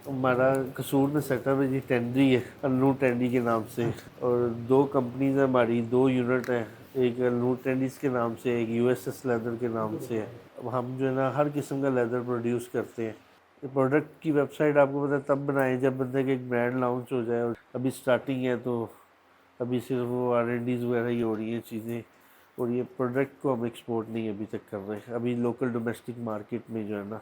ہمارا قصور میں set up ہے جی ٹینڈری ہے، النور ٹینڈری کے نام سے، اور 2 کمپنیز ہیں ہماری، 2 یونٹ ہیں، ایک النور ٹینڈریز کے نام سے، ایک یو ایس ایس لیدر کے نام سے ہے۔ اب ہم جو ہے نا ہر قسم کا لیدر پروڈیوس کرتے ہیں۔ یہ پروڈکٹ کی ویب سائٹ آپ کو پتہ ہے تب بنائیں جب بندے کا ایک برانڈ لانچ ہو جائے، اور ابھی سٹارٹنگ ہے تو ابھی صرف وہ آر این ڈیز وغیرہ ہی ہو رہی ہیں چیزیں، اور یہ پروڈکٹ کو ہم ایکسپورٹ نہیں ابھی تک کر رہے ہیں، ابھی لوکل ڈومیسٹک مارکیٹ میں جو ہے نا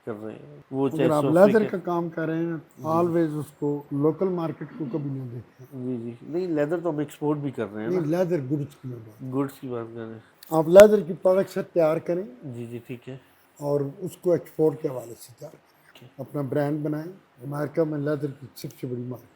کر رہے ہیں، وہ چاہے اگر آپ ساؤتھ لیدر افریقہ۔ کا کام کر رہے ہیں آلویز اس کو لوکل مارکیٹ کو کبھی نہ دیکھیں۔ جی جی نہیں، لیدر تو ہم ایکسپورٹ بھی کر رہے ہیں نا، نہیں، لیدر گڈس کی میں بات، گڈس کی بات کر رہے آپ لیدر کی پروڈکٹ تیار کریں ہیں۔ جی جی ٹھیک ہے۔ اور اس کو ایکسپورٹ کے حوالے سے تیار کریں، اپنا برانڈ بنائیں۔ امریکہ میں لیدر کی سب سے بڑی مارکیٹ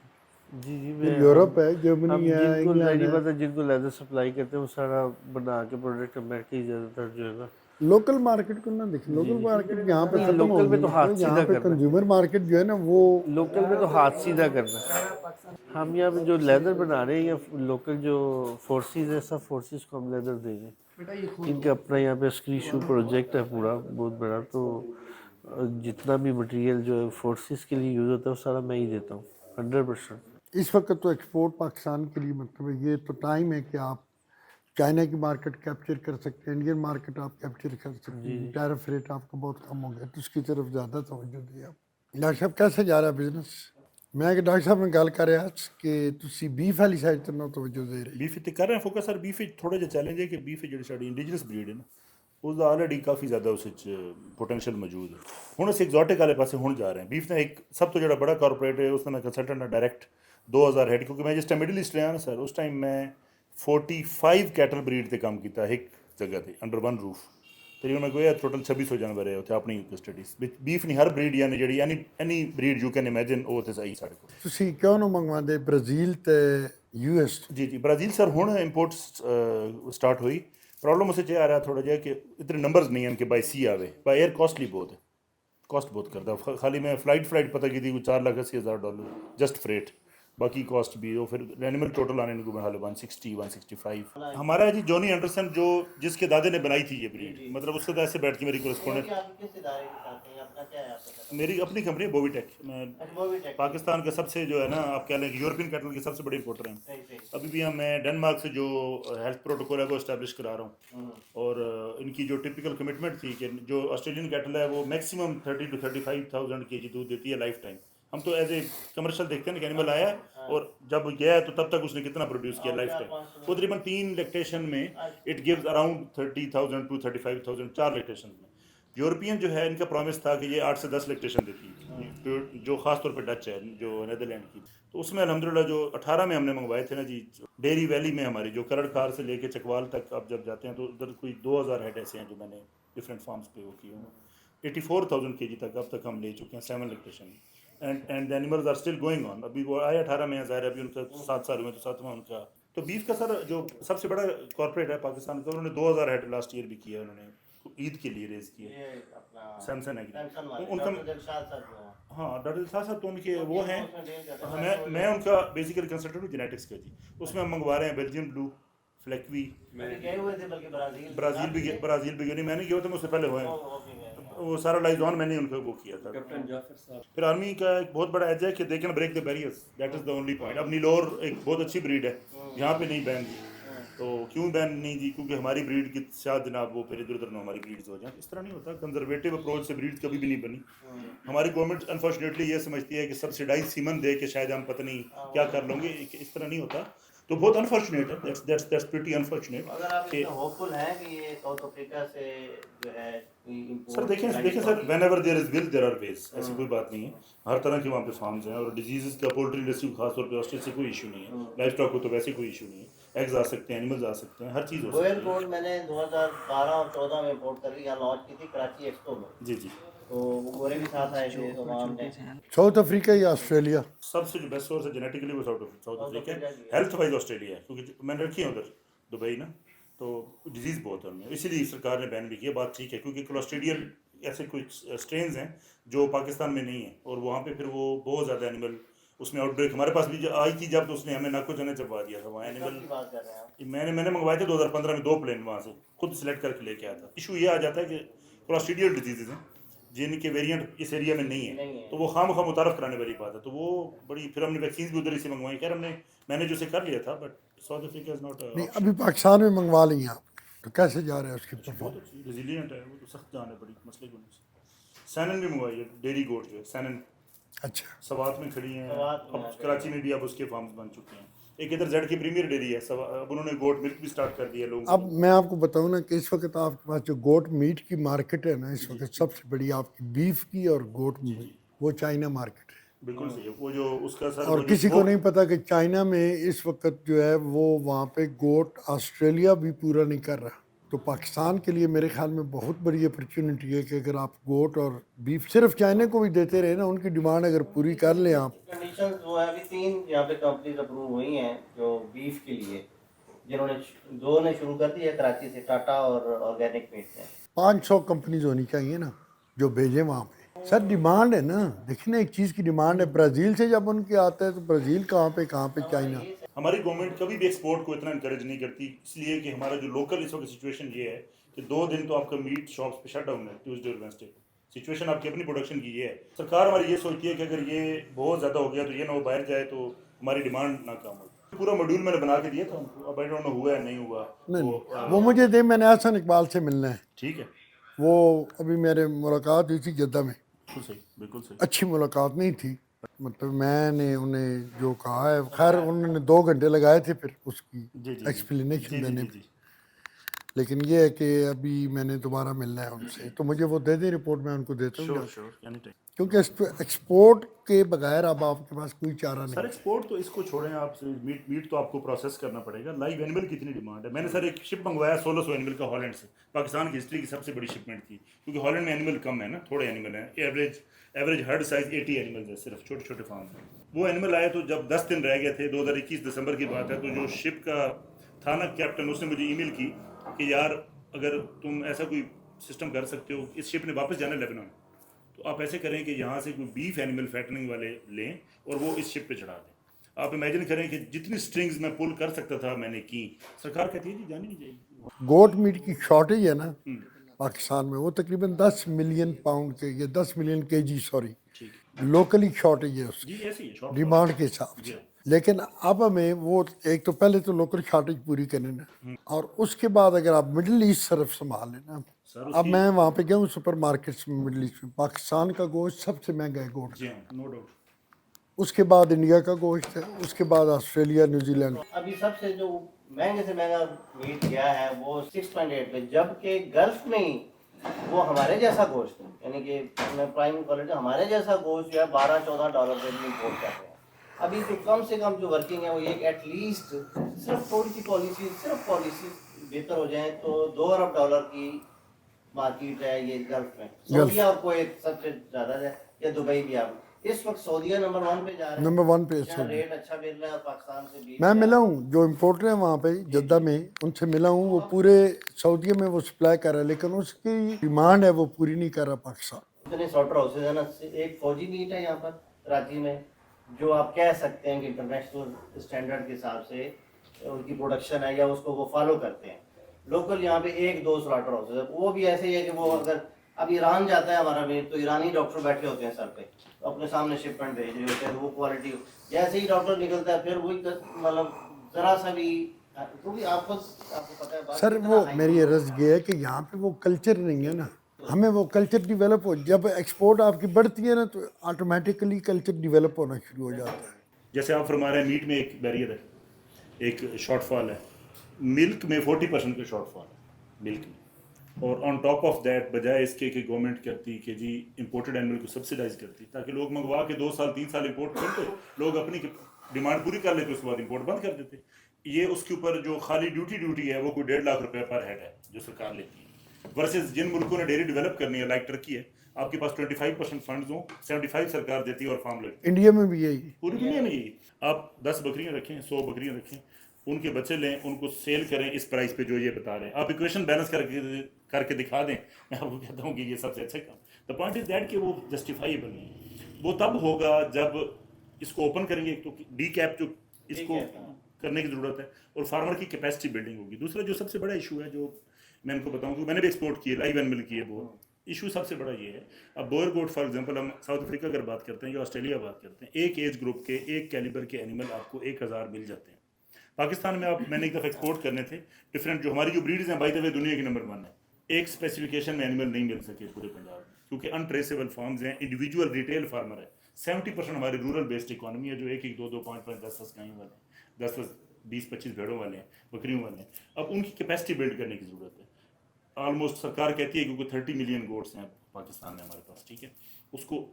جی جی ہے، میں یورپ ہے، ہم جرمنی ہے، جن کو انگلینڈ ظاہری ہے۔ بات ہے جن کو لیدر سپلائی کرتے ہیں وہ سارا بنا کے پروڈکٹ امریکہ ہی زیادہ تر جو ہے نا۔ لوکل مارکیٹ کو نہ دیکھیں، جی لوکل جی مارکیٹ یہاں پہ نہیں، ختم لوکل ہو میں گئی تو ہے، ہاتھ یہاں سیدھا پہ کرنا ہے، کنزیومر مارکیٹ جو ہے نا وہ لوکل میں تو ہاتھ سیدھا کرنا ہے۔ ہم یہاں پہ جو لیدر بنا رہے ہیں یا لوکل جو فورسز ہے، سب فورسز کو ہم لیدر دیں گے۔ ان کا اپنا یہاں پہ اسکریشو پروجیکٹ ہے پورا بہت بڑا، تو جتنا بھی مٹیریل جو ہے فورسز کے لیے یوز ہوتا ہے وہ سارا میں ہی دیتا ہوں 100%۔ اس وقت تو ایکسپورٹ پاکستان کے لیے مطلب ہے یہ تو ٹائم ہے کہ آپ چائنا کی مارکیٹ کیپچر کر سکتے ہیں، انڈین مارکیٹ آپ کیپچر کر سکتے ہیں، ٹیرف ریٹ آپ کا بہت کم ہو گیا تو اس کی طرف زیادہ توجہ دیں آپ۔ ڈاکٹر صاحب کیسے جا رہا ہے بزنس؟ میں کہ ڈاکٹر صاحب نے گل کر رہا کہ تسی بیف والی سائڈ تے نہ توجہ دے رہے۔ بیف تے کر رہے ہیں فوکس سر، بیف تھوڑا جہا چیلنج ہے کہ بیف جڑی ساری انڈیجنس بریڈ ہے نا اس دا آلریڈی کافی زیادہ اس پوٹینشیل موجود ہے۔ ہوں اسی ایگزوٹک والے پاسے ہوں جا رہے ہیں۔ بیف نے ایک سب تو جڑا بڑا کارپوریٹ ہے اس نے میں کنسلٹنٹ ہے ڈائریکٹ 2000 ہیڈ، کیونکہ میں جس ٹائم مڈل ایسٹ رہا نا سر اس ٹائم میں 45 کیٹل بریڈ تے کام کیتا ایک جگہ تے انڈر ون روف، تقریباً میں گویا ٹوٹل 2600 جانور ہے اتنے اپنی کسٹڈیز بیف نہیں ہر بریڈ یعنی جڑی any breed you can imagine وہ تے صحیح سارے کو۔ تسی کیوں نہ منگوا دے برازیل تے یو ایس؟ جی جی برازیل سر ہوں امپورٹ سٹارٹ ہوئی، پرابلم اسے آ رہا تھوڑا جہا کہ اتنے نمبرز نہیں ہیں کہ بائی سی آوے، بائی ایئر کاسٹلی بہت ہے، کاسٹ بہت کرتا ہے۔ خالی میں فلائٹ پتہ کی تھی کوئی $4,80,000 جسٹ فریٹ، باقی کاسٹ بھی وہ پھر اینیمل ٹوٹل آنے کو حال 160 165۔ ہمارا ہے جی جونی انڈرسن جو جس کے دادے نے بنائی تھی یہ بریڈ، مطلب اس سے ایسے بیٹھ کے میری کورسپونڈنٹ، میری اپنی کمپنی ہے بووی ٹیک، میں پاکستان کا سب سے جو ہے نا آپ کہہ لیں کہ یورپین کیٹل کے سب سے بڑے امپورٹر ہیں۔ ابھی بھی میں ڈنمارک سے جو ہیلتھ پروٹوکول ہے وہ اسٹیبلش کرا رہا ہوں، اور ان کی جو ٹپیکل کمٹمنٹ تھی کہ جو آسٹریلین کیٹل ہے وہ میکسیمم 30 to 35,000 kg دودھ دیتی ہے لائف ٹائم۔ ہم تو ایز اے کمرشل دیکھتے ہیں کہ اینیمل آیا ہے اور جب گیا ہے تو تب تک اس نے کتنا پروڈیوس کیا لائف ٹائم، وہ تقریباً 3 لیکٹیشن میں it gives around 30,000 to 35,000 4 lactation میں۔ یورپین جو ہے ان کا پرومس تھا کہ یہ 8 سے 10 لیکٹیشن دیتی ہے، جو خاص طور پہ ڈچ ہے جو نیدرلینڈ کی، تو اس میں الحمدللہ جو 18 میں ہم نے منگوائے تھے نا جی، ڈیری ویلی میں ہماری جو کرڑ کار سے لے کے چکوال تک آپ جب جاتے ہیں تو ادھر کوئی 2000 ہیڈ ایسے ہیں جو میں نے ڈفرینٹ فارمز پہ وہ کیے ہیں۔ 84,000 kg تک اب تک ہم لے چکے ہیں 7 lactation, and animals are still going on. ابھی وہ آئے 18 میں، ظاہر ہے ابھی ان کا 7 سال ہوئے تو 7واں ان کا۔ تو بیف کا سر جو سب سے بڑا کارپوریٹ ہے پاکستان کا، انہوں نے 2000 ہیڈ لاسٹ ایئر بھی کیا، انہوں نے عید کے لیے ریز کیا، سیمسن ایگری ان کا۔ ہاں ڈاکٹر دلشاد صاحب تو ان کے وہ ہیں، میں ان کا بیسیکلی کنسلٹنٹ ہوں جینیٹکس کا جی، اس میں ہم منگوا رہے ہیں بیلجین بلو، فلیکوی، برازیل بھی گئے، میں نے کیا تھا اس سے پہلے ہوئے ہیں، وہ سارا لائزون میں نے ان کو وہ کیا تھا۔ پھر آرمی کا ایک بہت بڑا ایج ہے کہ they can break the barriers, that is the only point. اب نیلور ایک بہت اچھی بریڈ ہے، یہاں پہ نہیں بین دی، تو کیوں بین نہیں دی؟ کیونکہ ہماری بریڈ کی شاید جناب وہ پھر ادھر ادھر نہ ہماری بریڈز ہو جائیں، اس طرح نہیں ہوتا۔ کنزرویٹو اپروچ سے بریڈ کبھی بھی نہیں بنی۔ ہماری گورنمنٹ انفارچونیٹلی یہ سمجھتی ہے کہ سبسیڈائز سیمن دے کے شاید ہم پتہ نہیں کیا کر لیں گے، اس طرح نہیں ہوتا، تو بہت انفارچونیٹ ہے، دیٹس پریٹی انفارچونیٹ۔ اگر آپ اس میں ہوپ فل ہیں کہ یہ ساؤتھ افریقہ سے جو ہے سر دیکھیں sir, whenever there is will there are ways, ایسی کوئی بات نہیں ہے، ہر طرح کے وہاں پہ فارمز ہیں، اور ڈیزیزز کا پولٹری انڈسٹری خاص طور پہ آسٹریل سے کوئی ایشو نہیں ہے، لائف اسٹاک کو تو ویسے کوئی ایشو نہیں ہے، ایگز آ سکتے ہیں، اینیملز آ سکتے ہیں، ہر چیز ہو گوئل سکتی گولڈ ہے۔ میں نے 2012 اور 14 میں امپورٹ کر لی، یہاں لانچ کی تھی کراچی ایکسپو میں، جی جی، تو وہ گورے بھی ساتھ آئے تھے تو وہاں ہم نے ساؤتھ افریقہ یا آسٹریلیا؟ سب سے جو بیسٹ سورس ہے جینیٹیکلی وہ ساؤتھ افریقہ ہے، ہیلتھ وائز آسٹریلیا ہے، کیونکہ میں نے رکھی ہے ادھر دبئی نا، تو ڈیزیز بہت ہے ان میں، اسی لیے سرکار نے بین بھی کیا، بات ٹھیک ہے، کیونکہ کلاسٹریڈین ایسے کچھ اسٹرینز ہیں جو پاکستان میں نہیں ہیں، اور وہاں پہ پھر وہ بہت زیادہ اینیمل اس میں آؤٹ بریک ہمارے پاس بھی آئی تھی جب، تو اس نے ہمیں ناکو چنے چبوا دیا تھا وہاں اینیمل۔ بات کر رہے ہیں آپ۔ میں نے منگوائے تھے 2015 میں 2 پلین وہاں سے، خود سلیکٹ کر کے لے کے آیا تھا۔ ایشو یہ آ جاتا ہے کہ کلاسٹریڈیل ڈیزیزز ہیں जिन के वेरिएंट इस एरिया में नहीं है, तो वो खामखा मुतारफ कराने वाली बात है। तो वो बड़ी, फिर हमने वैक्सीन भी उधर ही से मंगवाई। खैर हमने मैनेज उसे कर लिया था, but south Africa is not नहीं, अभी पाकिस्तान में मंगवा ली हैं आप, तो कैसे जा रहे हैं उसकी बहुत परफॉर्मेंस? अच्छी रेजिलियंट है, वो तो सख्त जान है, बड़ी मसले को नहीं। सैनन भी मंगवाई है, डेयरी गोट जो है सैनन, अच्छा, सवात में खड़ी हैं। सवात में अब कराची में भी अब उसके फार्म्स बन चुके हैं। एक इधर जेड की प्रीमियर डेयरी है, अब उन्होंने गोट मिल्क भी स्टार्ट कर दिया लोगों को। अब मैं आपको बताऊं ना कि इस वक्त आपके पास जो गोट मीट की मार्केट है ना, इस वक्त सबसे बड़ी आपकी बीफ की और गोट मीट, वो चाइना मार्केट है। बिल्कुल सही है। वो जो उसका सर, और वो जो किसी को नहीं पता कि चाइना में इस वक्त जो है वो वहाँ पे गोट ऑस्ट्रेलिया भी पूरा नहीं कर रहा। तो पाकिस्तान के लिए मेरे ख्याल में बहुत बड़ी अपॉर्चुनिटी है कि अगर आप गोट और बीफ सिर्फ चाइना को भी देते रहे ना, उनकी डिमांड अगर पूरी कर लें आप। कंडीशन जो है अभी 3 यहाँ पे कंपनीज अप्रूव हुई हैं जो बीफ के लिए, जिन्होंने 2 ने शुरू कर दी है कराची से, टाटा और ऑर्गेनिक मीट ने। 500 कंपनीज होनी चाहिए ना जो भेजें वहाँ पे। सर डिमांड है ना, देखिए ना, एक चीज़ की डिमांड है। ब्राज़ील से जब उनके आते हैं तो ब्राज़ील कहाँ पे चाइना। हमारी गवर्नमेंट कभी भी एक्सपोर्ट को इतना इंकरेज नहीं करती, इसलिए कि हमारा जो लोकल इस वक्त सिचुएशन ये है कि 2 दिन तो आपका मीट शॉप्स पे शट डाउन है, ट्यूसडे और वेडनेसडे। सिचुएशन आपकी अपनी प्रोडक्शन की ये है। सरकार हमारी ये सोचती है कि अगर ये बहुत ज़्यादा हो गया तो ये ना हो बाहर जाए, तो हमारी डिमांड ना कम हो। पूरा मॉड्यूल मैंने बना के दिया था उनको, अब आई डोंट नो हुआ है नहीं हुआ। नहीं, वो मुझे दे, मैंने हसन इकबाल से मिलना है। ठीक है, वो अभी मेरे मुलाकात हुई थी जद्दा में, बिल्कुल सही, बिल्कुल सही। अच्छी मुलाकात नहीं थी, मतलब मैंने उन्हें जो कहा है, खैर उन्होंने 2 घंटे लगाए थे फिर उसकी जी जी एक्सप्लेनेशन जी देने जी में। जी। लेकिन ये है कि अभी मैंने दोबारा मिलना है उनसे, तो मुझे वो दे दें रिपोर्ट, मैं उनको देता हूँ श्योर जाके। Sure, any time. क्योंकि एक्सपोर्ट के बगैर अब आपके पास कोई चारा सर नहीं। एक्सपोर्ट तो इसको छोड़ें आप, मीट तो आपको प्रोसेस करना पड़ेगा। लाइव एनिमल की इतनी डिमांड है। मैंने सर एक शिप मंगवाया 1600 एनिमल का हॉलैंड से, पाकिस्तान की हिस्ट्री की सबसे बड़ी शिपमेंट थी, क्योंकि हॉलैंड में एनिमल कम है ना, थोड़े एनिमल हैं। एवरेज हर्ड साइज 80 एनिमल्स है सिर्फ, छोटे छोटे फार्म में। वो एनिमल आए तो जब 10 दिन रह गए थे, 2021 दिसंबर की बात है, तो जो शिप का था ना कैप्टन, उसने मुझे ईमेल की कि यार अगर तुम ऐसा कोई सिस्टम कर सकते हो, इस शिप ने वापस जाना है लेबनान, तो आप ऐसे करें कि यहाँ से कोई बीफ एनिमल फैटनिंग वाले लें और वो इस शिप पे चढ़ा दें। आप इमेजिन करें कि जितनी स्ट्रिंग्स मैं पुल कर सकता था मैंने की। सरकार कहती है जी जानी नहीं चाहिए। गोट मीट की शॉर्टेज है ना पाकिस्तान में, वो तकरीबन 10 मिलियन पाउंड के, ये 10 मिलियन केजी सॉरी, ठीक, लोकली शॉर्टेज है उसकी जी ऐसी है शॉर्ट डिमांड के हिसाब से। लेकिन अब हमें वो, एक तो पहले तो लोकल शॉर्टेज पूरी करनी ना, और उसके बाद अगर आप मिडिल ईस्ट तरफ संभाल लेना। सर अब मैं वहाँ पे गया हूँ सुपर मार्केट्स में, मिडिल ईस्ट में पाकिस्तान का गोश्त सबसे महंगा है गोट, जी हाँ, नो डाउट। उसके बाद इंडिया का गोश्त है, उसके बाद ऑस्ट्रेलिया, न्यूजीलैंड। अभी सबसे जो महंगे से महंगा मीट गया है वो 6.8 पे, जबकि गल्फ में ही वो हमारे जैसा गोश्त, यानी कि प्राइम क्वालिटी हमारे जैसा गोश्त जो है $12-14 पे भी इम्पोर्ट कर रहे हैं। अभी तो कम से कम जो वर्किंग है वो ये एटलीस्ट सिर्फ थोड़ी सी पॉलिसी बेहतर हो जाए तो $2 अरब की मार्केट है ये गल्फ में। सऊदीया और कोवैत सबसे ज़्यादा है, या दुबई भी। आप इस वक्त सऊदीया नंबर 1 पे जा रहा है, नंबर 1 पे यहाँ रेट अच्छा मिल रहा है, और पाकिस्तान से भी। मैं मिला हूँ जो इम्पोर्टर हैं वहाँ पे जद्दा में, उनसे मिला हूँ। वो पूरे सऊदीया में वो सप्लाई कर रहा है, लेकिन उसकी डिमांड है वो पूरी नहीं कर रहा पाकिस्तान। इतने सॉल्टर हाउसेज है ना, एक फौजी मीट है यहाँ पर कराची में, जो आप कह सकते हैं कि इंटरनेशनल स्टैंडर्ड के हिसाब से उनकी प्रोडक्शन है, या उसको वो फॉलो करते हैं। लोकल यहाँ पे 1-2 स्लॉटर हाउसेज है, वो भी ऐसे ही है कि वो अगर अब ईरान जाता है हमारा मीट, तो ईरानी डॉक्टर बैठे होते हैं सर पे, तो अपने सामने शिपमेंट भेज रहे होते हैं, वो क्वालिटी जैसे ही डॉक्टर निकलता है फिर वही मतलब ज़रा सा भी, क्योंकि आपको पता है बात। सर वो मेरी अर्ज़ ये है कि यहाँ पे वो कल्चर नहीं है ना, हमें वो कल्चर डेवलप हो। जब एक्सपोर्ट आपकी बढ़ती है ना तो ऑटोमेटिकली कल्चर डेवलप होना शुरू हो जाता है। जैसे आप फरमा रहे हैं मीट में एक बैरियर है, एक शॉर्टफॉल है। मिल्क में 40% का शॉर्टफॉल है मिल्क में, और ऑन टॉप ऑफ दैट बजाय इसके कि गवर्नमेंट कहती कि जी इंपोर्टेड एनिमल को सब्सिडाइज करती, ताकि लोग मंगवा के 2 साल 3 साल इंपोर्ट करते, लोग अपनी डिमांड पूरी कर लेते, उसके बाद इंपोर्ट बंद कर देते। ये उसके ऊपर जो खाली ड्यूटी है वो कोई 1.5 लाख रुपए पर हेड है जो सरकार लेती है, वर्सेस जिन मुल्कों ने डेयरी डेवलप करनी है लाइक टर्की है, आपके पास 25% फंड्स हो, 75 सरकार देती है और फार्म लगती है। इंडिया में भी यही। पूरी दुनिया में यही। आप 10 बकरियां रखें, 100 बकरियां रखें, उनके बच्चे लें, उनको सेल करें इस प्राइस पे जो ये बता रहे हैं, आप इक्वेशन बैलेंस करके दिखा दें, मैं आपको कहता हूँ कि ये सबसे अच्छा काम। द पॉइंट इज दैट कि वो जस्टिफाइबल नहीं। वो तब होगा जब इसको ओपन करेंगे, एक तो डी कैप जो इसको करने की ज़रूरत है, और फार्मर की कैपेसिटी बिल्डिंग होगी। दूसरा जो सबसे बड़ा इशू है, जो मैं इनको बताऊँ, मैंने भी एक्सपोर्ट किए, लाइव एनिमल किए बहुत, ایشو سب سے بڑا یہ ہے. اب بوئر گوٹ فار ایگزامپل ہم ساؤتھ افریقہ اگر بات کرتے ہیں یا آسٹریلیا بات کرتے ہیں, ایک ایج گروپ کے ایک کیلیبر کے اینیمل آپ کو 1000 مل جاتے ہیں. پاکستان میں میں نے ایک دفعہ ایکسپورٹ کرنے تھے ڈفرینٹ, جو ہماری جو بریڈز ہیں بائی دا وے دنیا کی نمبر 1 ہے. ایک اسپیسیفکیشن میں اینیمل نہیں مل سکے پورے پنجاب میں, کیونکہ انٹریسیبل فارمز ہیں, انڈیویجول ریٹیل فارمر ہے. 70% ہماری رورل بیسڈ اکانومی ہے, جو 1 2 2 5 5 10 گائیں والے ہیں, 10 20 25 بھیڑوں والے ہیں, بکریوں والے ہیں. اب ان کی کیپیسٹی بلڈ کرنے کی ضرورت ہے. آلموسٹ سرکار کہتی ہے کیونکہ 30 ملین گوٹس ہیں پاکستان میں ہمارے پاس, ٹھیک ہے. اس کو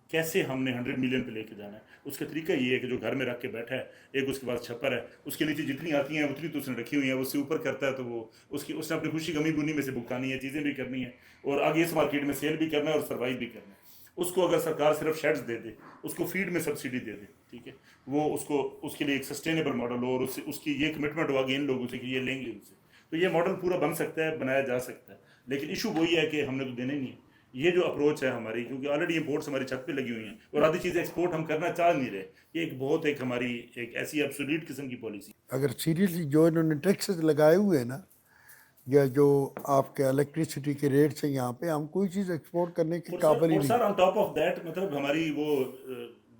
کیسے ہم نے 100 ملین پہ لے کے جانا ہے, اس کا طریقہ یہ ہے کہ جو گھر میں رکھ کے بیٹھا ہے, ایک اس کے پاس چھپر ہے, اس کے نیچے جتنی آتی ہیں اتنی تو اس نے رکھی ہوئی ہیں, اس سے اوپر کرتا ہے تو وہ اس نے اپنی خوشی غمی بنی میں سے بھگتانی ہے, چیزیں بھی کرنی ہیں, اور آگے اس مارکیٹ میں سیل بھی کرنا ہے اور سروائیو بھی کرنا ہے. اس کو اگر سرکار صرف شیڈز دے دے, اس کو فیڈ میں سبسڈی دے دے, ٹھیک ہے, وہ اس کے لیے ایک سسٹینیبل ماڈل ہو, اور اس کی یہ کمٹمنٹ ہو آگے ان لوگوں سے کہ یہ لیں گے ان سے, تو یہ ماڈل پورا بن سکتا ہے, بنایا جا سکتا ہے. لیکن ایشو وہی ہے کہ ہم نے تو دینا ہی نہیں ہے. یہ جو اپروچ ہے ہماری, کیونکہ آلریڈی امپورٹس ہماری چھت پہ لگی ہوئی ہیں اور آدھی چیزیں ایکسپورٹ ہم کرنا چاہ نہیں رہے, یہ ایک ہماری ایک ایسی ایبسولیٹ قسم کی پالیسی. اگر سیریسلی جو انہوں نے ٹیکسز لگائے ہوئے ہیں نا, یا جو آپ کے الیکٹریسٹی کے ریٹ سے یہاں پہ ہم کوئی چیز ایکسپورٹ کرنے کے قابل ہی نہیں. سر آن ٹاپ آف دیٹ, مطلب ہماری وہ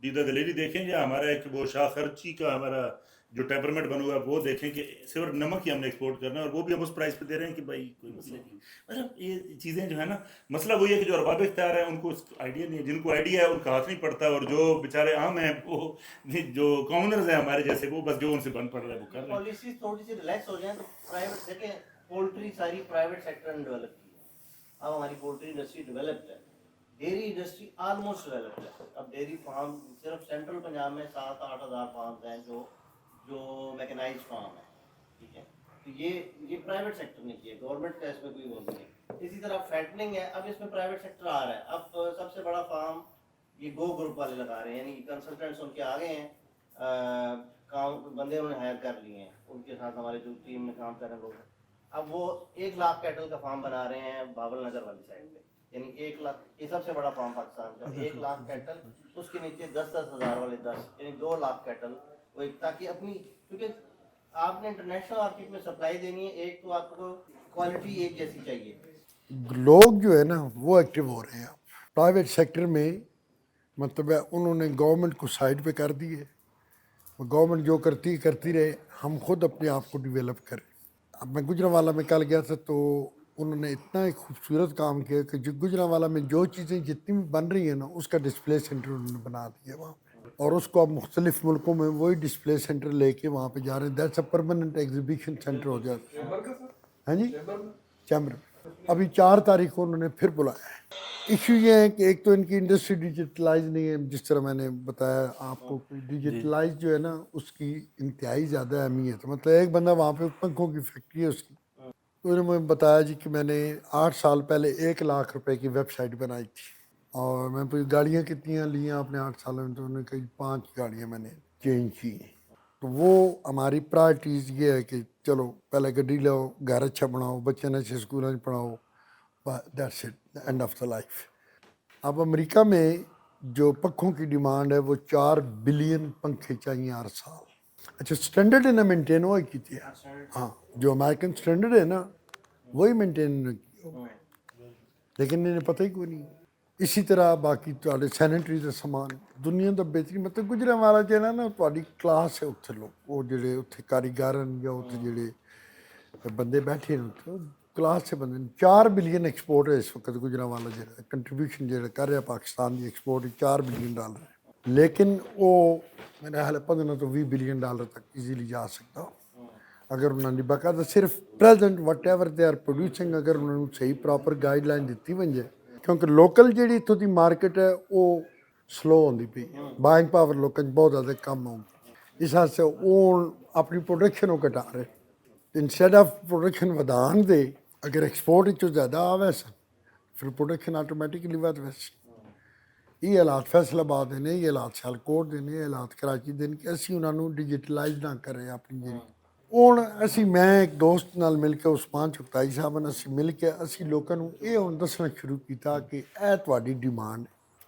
دیدہ دلیری دیکھیں یا ہمارا ایک وہ شاہ خرچی کا ہمارا جو ٹیمپرمنٹ بنا ہوا ہے وہ دیکھیں کہ صرف نمک ہی ہم نے ایکسپورٹ کرنا ہے, اور وہ بھی ہم اس پرائز پہ دے رہے ہیں کہ بھائی کوئی مسئلہ نہیں. مطلب یہ چیزیں جو ہے نا, مسئلہ وہی ہے کہ جو ارباب اختیار ہیں ان کو آئیڈیا نہیں ہے, جن کو آئیڈیا ہے ان کا ہاتھ نہیں پڑتا, اور جو بیچارے عام ہیں وہ جو کامنرز ہیں ہمارے جیسے, وہ بس جو ان سے بند پڑ رہا ہے وہ کر رہے ہیں. پالیسیز تھوڑی سی ریلیکس ہو جائیں تو پرائیویٹ, دیکھیں پولٹری ساری پرائیویٹ سیکٹر نے ڈیولپ کی ہے. اب ہماری پولٹری انڈسٹری ڈیولپڈ ہے, ڈیری انڈسٹری آلموسٹ ڈیولپڈ ہے. اب ڈیری فارم صرف سینٹرل پنجاب میں 7-8 ہزار فارمز ہیں جو میکنائز فارم ہے, ٹھیک ہے. تو یہ پرائیویٹ سیکٹر نے کیا, گورنمنٹ کا اس میں کوئی وہ نہیں ہے. اسی طرح فیٹننگ ہے, اب اس میں پرائیویٹ سیکٹر آ رہا ہے. اب سب سے بڑا فارم یہ گو گروپ والے لگا رہے ہیں, یعنی کنسلٹنٹس ان کے آگے ہیں, کام بندے انہوں نے ہائر کر لیے ہیں, ان کے ساتھ ہمارے جو ٹیم میں کام کر رہے ہیں لوگ. اب وہ 1 لاکھ کیٹل کا فارم بنا رہے ہیں بابل نگر والی سائڈ پہ, یعنی 1 لاکھ, یہ سب سے بڑا فارم پاکستان کا, 1 لاکھ کیٹل, اس کے نیچے 10-10 ہزار والے 10, یعنی 2 لاکھ کیٹل, وہ ایک, تاکہ اپنی, کیونکہ آپ نے انٹرنیشنل مارکیٹ میں سپلائی دینی ہے, ایک تو آپ کو کوالٹی ایک جیسی چاہیے. لوگ جو ہے نا وہ ایکٹیو ہو رہے ہیں پرائیویٹ سیکٹر میں, مطلب ہے انہوں نے گورنمنٹ کو سائڈ پہ کر دی ہے, گورنمنٹ جو کرتی رہے, ہم خود اپنے آپ کو ڈیولپ کریں. اب میں گجرانوالہ میں کل گیا تھا تو انہوں نے اتنا ایک خوبصورت کام کیا کہ جو گجرانوالہ میں جو چیزیں جتنی بھی بن رہی ہیں نا, اس کا ڈسپلے سینٹر انہوں نے بنا دیا وہاں پہ, اور اس کو اب مختلف ملکوں میں وہی ڈسپلے سینٹر لے کے وہاں پہ جا رہے ہیں. That's a permanent exhibition centre ہو جاتا ہے. ہاں جی, چیمبر. ابھی 4 تاریخ کو انہوں نے پھر بلایا ہے. ایشو یہ ہے کہ ایک تو ان کی انڈسٹری ڈیجیٹلائز نہیں ہے, جس طرح میں نے بتایا آپ کو, ڈیجیٹلائز جو ہے نا اس کی انتہائی زیادہ اہمیت ہے. مطلب ایک بندہ وہاں پہ پنکھوں کی فیکٹری ہے اس کی, تو انہوں نے بتایا جی کہ میں نے 8 سال پہلے 1 لاکھ روپے کی ویب سائٹ بنائی تھی, اور میں پوچھی گاڑیاں کتنی لی ہیں آپ نے 8 سالوں میں, تو انہوں نے کہی 5 گاڑیاں میں نے چینج کی ہیں. تو وہ ہماری پرائرٹیز یہ ہے کہ چلو پہلے گڈی لاؤ, گھر اچھا بناؤ, بچے نے اچھے اسکولوں میں پڑھاؤ, that's it, and of the life. اب امریکہ میں جو پنکھوں کی ڈیمانڈ ہے وہ 4 بلین پنکھے چاہیے ہر سال. اچھا, اسٹینڈرڈ انہیں مینٹین ہوا کی تھی, ہاں جو امریکن اسٹینڈرڈ ہے نا وہی مینٹین کیا, لیکن انہیں پتہ ہی کوئی نہیں. اسی طرح باقی تھوڑے سینیٹری کا سامان دنیا کا بہترین, مطلب گجرانوالہ جو ہے نا تھوڑی کلاس ہے اتنے لوگ, وہ جڑے اتنے کاریگر یا اتنے جڑے بندے بیٹھے ہیں اتنے کلاس سے بندے. 4 بلین ایکسپورٹ ہے اس وقت گجرانوالہ جو ہے, کنٹریبیوشن جو کر رہا ہے پاکستان کی ایکسپورٹ $4 بلین ہے, لیکن وہ میرا خیال ہے 15 to 20 بلین ڈالر تک ایزیلی جا سکتا ہو اگر انہوں نے باقاعدہ صرف present whatever they are producing, اگر انہوں نے صحیح پراپر گائیڈ لائن دیتی بن جائے. کیونکہ لوکل جیڑی اتوں دی مارکیٹ ہے وہ سلو ہوندی پئی, بائنگ پاور لوکاں بہت زیادہ کم ہوگی, اس واسطے وہ اپنی پروڈکشن وہ گھٹا رہے. انسٹیڈ آف پروڈکشن ودان دے, اگر ایکسپورٹ چو زیادہ آوے سن پھر پروڈکشن آٹومیٹکلی ود ویسے. یہ حالات فیصل آباد نے, یہ حالات سیالکوٹ دے, یہ حالات کراچی دے کہ اسی انہوں نے ڈیجیٹلائز نہ کریں اپنی جیڑی. ہوں اسی میں ایک دوست نال مل کے عثمان چغتائی صاحب نے اسی مل کے اسی لوگوں یہ ہوں دسنا شروع کیتا کہ اے تہاڈی ڈیمانڈ,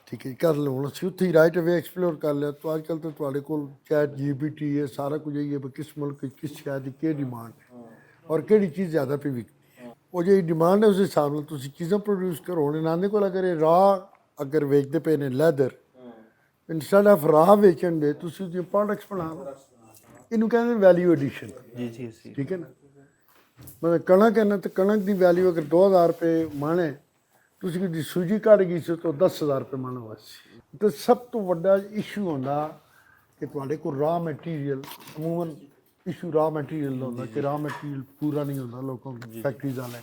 ٹھیک ہے کر لو. ہوں اسی اتنے ہی رائٹ اوے ایکسپلور کر لیا. تو اج کل تو تہاڈے کول چیٹ GPT ہے, سارا کچھ ہے, کس ملک کس شہر کی کیا ڈیمانڈ ہے اور کہڑی چیز زیادہ پہ وکتی ہے. ਉਹ ਜਿਹੜੀ ਡਿਮਾਂਡ ਹੈ ਉਸ ਹਿਸਾਬ ਨਾਲ ਤੁਸੀਂ ਚੀਜ਼ਾਂ ਪ੍ਰੋਡਿਊਸ ਕਰੋ। ਹੁਣ ਇਹਨਾਂ ਦੇ ਕੋਲ ਅਗਰ ਇਹ ਰਾਹ ਅਗਰ ਵੇਚਦੇ ਪਏ ਨੇ ਲੈਦਰ, ਇੰਸਟੈਡ ਆਫ ਰਾਹ ਵੇਚਣ ਦੇ ਤੁਸੀਂ ਉਹਦੀਆਂ ਪ੍ਰੋਡਕਟਸ ਬਣਾ ਲਓ। ਇਹਨੂੰ ਕਹਿੰਦੇ ਵੈਲਿਊ ਐਡੀਸ਼ਨ। जी ਠੀਕ ਹੈ ਨਾ। ਮਤਲਬ ਕਣਕ ਹੈ ਨਾ, ਤੇ ਕਣਕ ਦੀ ਵੈਲਿਊ ਅਗਰ 2000 ਰੁਪਏ ਮਣ ਹੈ, ਤੁਸੀਂ ਉਹਦੀ ਸੂਜੀ ਕੱਢ ਗਈ ਸੀ ਤਾਂ 10,000 ਰੁਪਏ ਮਣ ਹੋਇਆ ਸੀ। ਤੇ ਸਭ ਤੋਂ ਵੱਡਾ ਇਸ਼ੂ ਹੁੰਦਾ ਕਿ ਤੁਹਾਡੇ ਕੋਲ ਰਾਹ ਮਟੀਰੀਅਲ, ਅਮੂਮਨ ਇਸ਼ੂ ਰਾਹ ਮਟੀਰੀਅਲ ਦਾ ਹੁੰਦਾ ਕਿ ਰਾਹ ਮਟੀਰੀਅਲ ਪੂਰਾ ਨਹੀਂ ਹੁੰਦਾ ਲੋਕਾਂ ਕੋਲ, ਫੈਕਟਰੀਜ਼ ਵਾਲੇ।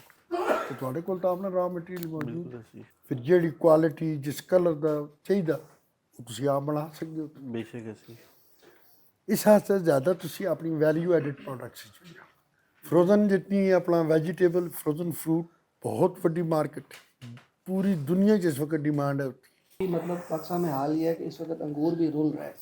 ਤੇ ਤੁਹਾਡੇ ਕੋਲ ਤਾਂ ਆਪਣਾ ਰਾਹ ਮਟੀਰੀਅਲ ਮੌਜੂਦ ਹੈ, ਫਿਰ ਜਿਹੜੀ ਕੁਆਲਿਟੀ ਜਿਸ ਕਲਰ ਦਾ ਚਾਹੀਦਾ ਉਹ ਤੁਸੀਂ ਆਪ ਬਣਾ ਸਕਦੇ ਹੋ। बेशक ऐसी ਇਸ ਵਾਸਤੇ ਜ਼ਿਆਦਾ ਤੁਸੀਂ ਆਪਣੀ ਵੈਲਿਊ ਐਡਿਡ ਪ੍ਰੋਡਕਟਸ ਚ ਫਰੋਜ਼ਨ ਜਿਤਨੀ ਆਪਣਾ ਵੈਜੀਟੇਬਲ ਫਰੋਜ਼ਨ ਫਰੂਟ बहुत बड़ी मार्केट, पूरी दुनिया की इस वक्त डिमांड है। मतलब पाकिस्तान में हाल ये है कि इस वक्त अंगूर भी रुल रहा है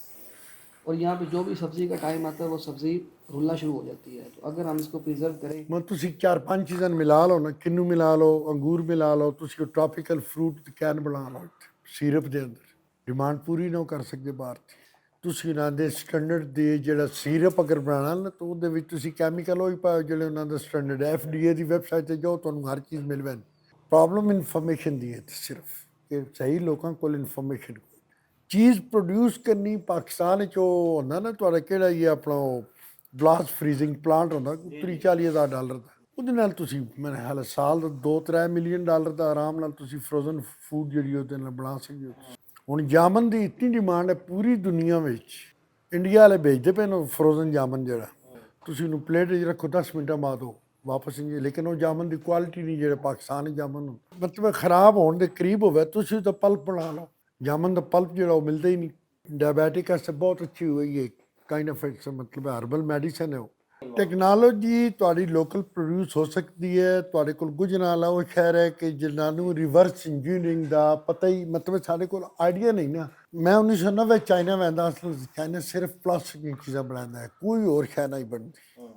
और यहाँ पे जो भी सब्ज़ी का टाइम आता है वो सब्ज़ी रुलना शुरू हो जाती है। तो अगर हम इसको प्रिजर्व करें, मैं तुसी 4-5 चीज़ां मिला लो ना, किन्नू मिला लो, अंगूर मिला लो, तुसी ट्रॉपिकल फ्रूट कैन बना लो सिरप दे अंदर, डिमांड पूरी ना कर सकते बाहर दी। ਤੁਸੀਂ ਉਹਨਾਂ ਦੇ ਸਟੈਂਡਰਡ ਦੇ ਜਿਹੜਾ ਸੀਰਪ ਅਗਰ ਬਣਾਉਣਾ ਨਾ ਤਾਂ ਉਹਦੇ ਵਿੱਚ ਤੁਸੀਂ ਕੈਮੀਕਲ ਉਹੀ ਪਾਓ ਜਿਹੜੇ ਉਹਨਾਂ ਦਾ ਸਟੈਂਡਰਡ ਹੈ। FDA ਦੀ ਵੈਬਸਾਈਟ 'ਤੇ ਜਾਓ, ਤੁਹਾਨੂੰ ਹਰ ਚੀਜ਼ ਮਿਲ ਜਾਣੀ। ਪ੍ਰੋਬਲਮ ਇਨਫੋਰਮੇਸ਼ਨ ਦੀ ਹੈ ਸਿਰਫ, ਕਿ ਸਹੀ ਲੋਕਾਂ ਕੋਲ ਇਨਫੋਰਮੇਸ਼ਨ ਚੀਜ਼ ਪ੍ਰੋਡਿਊਸ ਕਰਨੀ। ਪਾਕਿਸਤਾਨ 'ਚ ਉਹ ਹੁੰਦਾ ਨਾ ਤੁਹਾਡਾ ਕਿਹੜਾ ਹੀ ਆਪਣਾ ਉਹ ਗਲਾਸ ਫਰੀਜ਼ਿੰਗ ਪਲਾਂਟ ਹੁੰਦਾ $30,000-40,000 ਦਾ, ਉਹਦੇ ਨਾਲ ਤੁਸੀਂ ਮੇਰੇ ਖਿਆਲ ਸਾਲ ਦਾ $2-3 ਮਿਲੀਅਨ ਦਾ ਆਰਾਮ ਨਾਲ ਤੁਸੀਂ ਫਰੋਜ਼ਨ ਫੂਡ ਜਿਹੜੀ ਉਹਦੇ ਨਾਲ ਬਣਾ ਸਕਦੇ ਹੋ। ਹੁਣ ਜਾਮਨ ਦੀ ਇਤਨੀ ਡਿਮਾਂਡ ਹੈ ਪੂਰੀ ਦੁਨੀਆ ਵਿੱਚ, ਇੰਡੀਆ ਵਾਲੇ ਭੇਜਦੇ ਪਏ ਨੇ ਫਰੋਜ਼ਨ ਜਾਮਨ ਜਿਹੜਾ, ਤੁਸੀਂ ਉਹਨੂੰ ਪਲੇਟ 'ਚ ਰੱਖੋ 10 ਮਿੰਟਾਂ ਬਾਅਦ ਉਹ ਵਾਪਸ ਨਹੀਂ। ਲੇਕਿਨ ਉਹ ਜਾਮਨ ਦੀ ਕੁਆਲਿਟੀ ਨਹੀਂ ਜਿਹੜੇ ਪਾਕਿਸਤਾਨੀ ਜਾਮਨ ਮਤਲਬ ਖਰਾਬ ਹੋਣ ਦੇ ਕਰੀਬ ਹੋਵੇ, ਤੁਸੀਂ ਉਹਦਾ ਪਲਪ ਬਣਾ ਲਓ। ਜਾਮਨ ਦਾ ਪਲਪ ਜਿਹੜਾ ਉਹ ਮਿਲਦਾ ਹੀ ਨਹੀਂ। ਡਾਇਬੈਟਿਕ ਵਾਸਤੇ ਬਹੁਤ ਅੱਛੀ ਹੋਈ ਹੈ, ਕਾਈਂਡ ਆਫ ਇਟਸ ਮਤਲਬ ਹਰਬਲ ਮੈਡੀਸਨ ਹੈ ਉਹ। ਟੈਕਨੋਲੋਜੀ ਤੁਹਾਡੀ ਲੋਕਲ ਪ੍ਰੋਡਿਊਸ ਹੋ ਸਕਦੀ ਹੈ। ਤੁਹਾਡੇ ਕੋਲ ਗੁਜਰਾਂਵਾਲਾ ਉਹ ਸ਼ਹਿਰ ਹੈ ਕਿ ਜਿਨ੍ਹਾਂ ਨੂੰ ਰਿਵਰਸ ਇੰਜੀਨੀਅਰਿੰਗ ਦਾ ਪਤਾ ਹੀ ਮਤਲਬ ਸਾਡੇ ਕੋਲ ਆਈਡੀਆ ਨਹੀਂ ਨਾ। ਮੈਂ 1990 ਚਾਈਨਾ ਵੈਂਦਾ, ਚਾਈਨਾ ਸਿਰਫ ਪਲਾਸਟਿਕ ਦੀਆਂ ਚੀਜ਼ਾਂ ਬਣਾਉਂਦਾ ਹੈ, ਕੋਈ ਹੋਰ ਸ਼ੈ ਨਹੀਂ ਬਣਦੀ।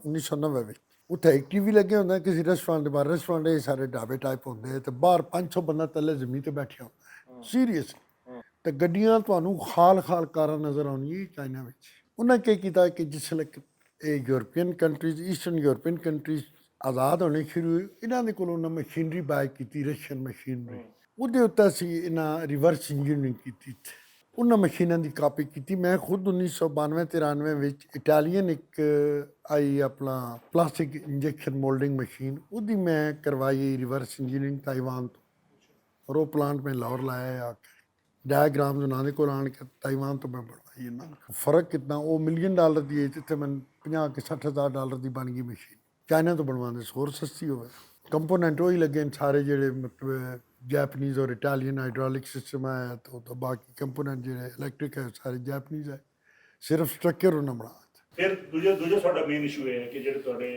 1990 ਵਿੱਚ ਉੱਥੇ ਇੱਕ TV ਲੱਗੇ ਹੁੰਦਾ ਕਿਸੇ ਰੈਸਟੋਰੈਂਟ ਦੇ ਬਾਹਰ, ਰੈਸਟੋਰੈਂਟ ਇਹ ਸਾਰੇ ਢਾਬੇ ਟਾਈਪ ਹੁੰਦੇ ਤੇ ਬਾਹਰ 500 ਬੰਦਾ ਥੱਲੇ ਜ਼ਮੀਨ ਤੇ ਬੈਠਿਆ ਹੁੰਦਾ ਸੀਰੀਅਸ। ਤੇ ਗੱਡੀਆਂ ਤੁਹਾਨੂੰ ਖਾਲ ਕਾਰਾਂ ਨਜ਼ਰ ਆਉਣੀਆਂ ਚਾਈਨਾ ਵਿੱਚ। ਉਹਨਾਂ ਕੀ ਕੀਤਾ ਕਿ ਜਿਸ ਵੇਲੇ ਇਹ European countries, eastern European countries ਆਜ਼ਾਦ ਹੋਣੇ ਸ਼ੁਰੂ ਹੋਏ, ਇਹਨਾਂ ਦੇ ਕੋਲੋਂ ਉਹਨਾਂ ਮਸ਼ੀਨਰੀ ਬਾਏ ਕੀਤੀ, ਰਸ਼ੀਅਨ ਮਸ਼ੀਨਰੀ। ਉਹਦੇ ਉੱਤੇ ਅਸੀਂ ਇਹਨਾਂ ਰਿਵਰਸ ਇੰਜੀਨੀਅਰਿੰਗ ਕੀਤੀ, ਉਹਨਾਂ ਮਸ਼ੀਨਾਂ ਦੀ ਕਾਪੀ ਕੀਤੀ। ਮੈਂ ਖੁਦ 1992-93 ਵਿੱਚ ਇਟਾਲੀਅਨ ਇੱਕ ਆਈ ਆਪਣਾ ਪਲਾਸਟਿਕ ਇੰਜੈਕਸ਼ਨ ਮੋਲਡਿੰਗ ਮਸ਼ੀਨ, ਉਹਦੀ ਮੈਂ ਕਰਵਾਈ ਰਿਵਰਸ ਇੰਜੀਨੀਅਰਿੰਗ ਤਾਈਵਾਨ ਤੋਂ, ਔਰ ਉਹ ਪਲਾਂਟ ਮੈਂ ਲਾਹੌਰ ਲਾਇਆ ਆ ਕੇ। ਡਾਇਗ੍ਰਾਮਸ ਉਹਨਾਂ ਦੇ ਕੋਲ ਆਣ ਕੇ ਤਾਈਵਾਨ ਤੋਂ ਮੈਂ ਬਣਵਾਈ। ਇਹਨਾਂ ਫਰਕ ਕਿਤਨਾ, ਉਹ $1 ਮਿਲੀਅਨ ਦੀ ਹੈ, ਜਿੱਥੇ ਮੈਨੂੰ $50,000-60,000 ਦੀ ਬਣ ਗਈ ਮਸ਼ੀਨ। ਚਾਈਨਾ ਤੋਂ ਬਣਵਾਉਂਦੇ ਹੋਰ ਸਸਤੀ ਹੋਵੇ। ਕੰਪੋਨੈਂਟ ਉਹੀ ਲੱਗੇ ਨੇ ਸਾਰੇ ਜਿਹੜੇ ਮਤਲਬ ਜੈਪਨੀਜ਼ ਔਰ ਇਟਾਲੀਅਨ ਹਾਈਡ੍ਰੋਲਿਕ ਸਿਸਟਮ ਆਇਆ, ਤਾਂ ਬਾਕੀ ਕੰਪੋਨੈਂਟ ਜਿਹੜੇ ਇਲੈਕਟ੍ਰਿਕ ਹੈ ਸਾਰੇ ਜੈਪਨੀਜ਼ ਹੈ, ਸਿਰਫ ਸਟਰਕਚਰ ਉਹਨਾਂ ਬਣਾ। ਫਿਰ ਦੂਜਾ ਸਾਡਾ ਮੇਨ ਇਸ਼ੂ ਹੈ ਕਿ ਜਿਹੜੇ ਤੁਹਾਡੇ